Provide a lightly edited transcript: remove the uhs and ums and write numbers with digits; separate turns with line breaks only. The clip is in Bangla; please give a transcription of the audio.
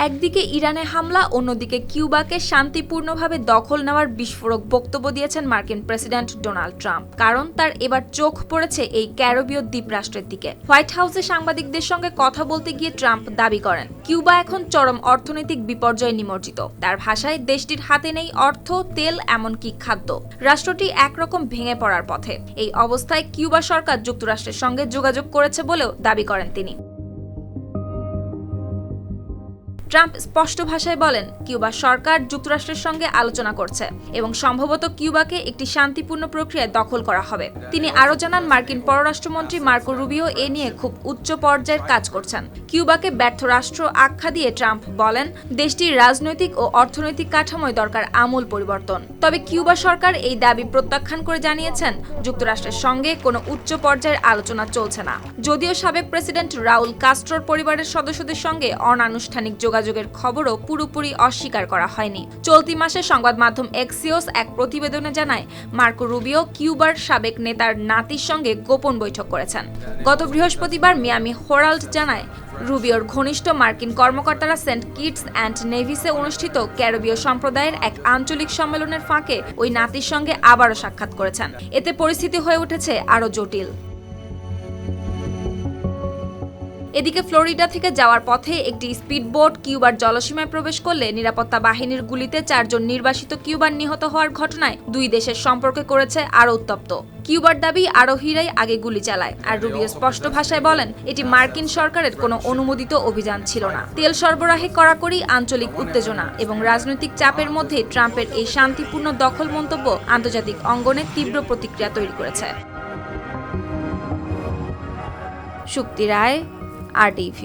একদিকে ইরানে হামলা, অন্যদিকে কিউবাকে শান্তিপূর্ণভাবে দখল নেওয়ার বিস্ফোরক বক্তব্য দিয়েছেন মার্কিন প্রেসিডেন্ট ডোনাল্ড ট্রাম্প। কারণ তার এবার চোখ পড়েছে এই ক্যারিবীয় দ্বীপরাষ্ট্রের দিকে। হোয়াইট হাউসে সাংবাদিকদের সঙ্গে কথা বলতে গিয়ে ট্রাম্প দাবি করেন, কিউবা এখন চরম অর্থনৈতিক বিপর্যয়ে নিমজ্জিত। তার ভাষায়, দেশটির হাতে নেই অর্থ, তেল, এমনকি খাদ্য। রাষ্ট্রটি একরকম ভেঙে পড়ার পথে। এই অবস্থায় কিউবা সরকার যুক্তরাষ্ট্রের সঙ্গে যোগাযোগ করেছে বলেও দাবি করেন তিনি। ট্রাম্প স্পষ্ট ভাষায় বলেন, কিউবা সরকার যুক্তরাষ্ট্রের সঙ্গে আলোচনা করছে এবং সম্ভবত কিউবাকে একটি শান্তিপূর্ণ প্রক্রিয়ায় দখল করা হবে। তিনি আরও জানান, মার্কিন পররাষ্ট্রমন্ত্রী মার্কো রুবিও এ নিয়ে খুব উচ্চ পর্যায়ের কাজ করছেন। কিউবাকে ব্যর্থ রাষ্ট্র আখ্যা দিয়ে ট্রাম্প বলেন, দেশটির রাজনৈতিক ও অর্থনৈতিক কাঠামোয় দরকার আমূল পরিবর্তন। তবে কিউবা সরকার এই দাবি প্রত্যাখ্যান করে জানিয়েছেন, যুক্তরাষ্ট্রের সঙ্গে কোনো উচ্চ পর্যায়ের আলোচনা চলছে না। যদিও সাবেক প্রেসিডেন্ট রাউল কাস্ট্রোর পরিবারের সদস্যদের সঙ্গে অনানুষ্ঠানিক যোগাযোগের খবরও পুরোপুরি অস্বীকার করা হয়নি। চলতি মাসে সংবাদ মাধ্যম এক্সিওস এক প্রতিবেদনে জানায়, মার্কো রুবিও কিউবার সাবেক নেতার নাতির সঙ্গে গোপন বৈঠক করেছেন। গত বৃহস্পতিবার মিয়ামি হেরাল্ড জানায়, রুবিওর ঘনিষ্ঠ মার্কিন কর্মকর্তারা সেন্ট কিটস অ্যান্ড নেভিসে অনুষ্ঠিত ক্যারিবীয় সম্প্রদায়ের এক আঞ্চলিক সম্মেলনের ফাঁকে ওই নাতির সঙ্গে আবারও সাক্ষাৎ করেছেন। এতে পরিস্থিতি হয়ে উঠেছে আরও জটিল। এদিকে ফ্লোরিডা থেকে যাওয়ার পথে একটি স্পিডবোট কিউবার জলসীমায় প্রবেশ করলে নিরাপত্তা বাহিনীর গুলিতে 4 জন নির্বাসিত কিউবার নিহত হওয়ার ঘটনায় দুই দেশের সম্পর্কে করেছে আরও উত্তপ্ত। কিউবার দাবি, আরোহীরাই আগে গুলি চালায়। আর রুবিও স্পষ্ট ভাষায় বলেন, এটি মার্কিন সরকারের কোনো অনুমোদিত অভিযান ছিল না। তেল সরবরাহে কড়াকড়ি, আঞ্চলিক উত্তেজনা এবং রাজনৈতিক চাপের মধ্যে ট্রাম্পের এই শান্তিপূর্ণ দখল মন্তব্য আন্তর্জাতিক অঙ্গনে তীব্র প্রতিক্রিয়া তৈরি করেছে। শুক্তি রায়, RTV।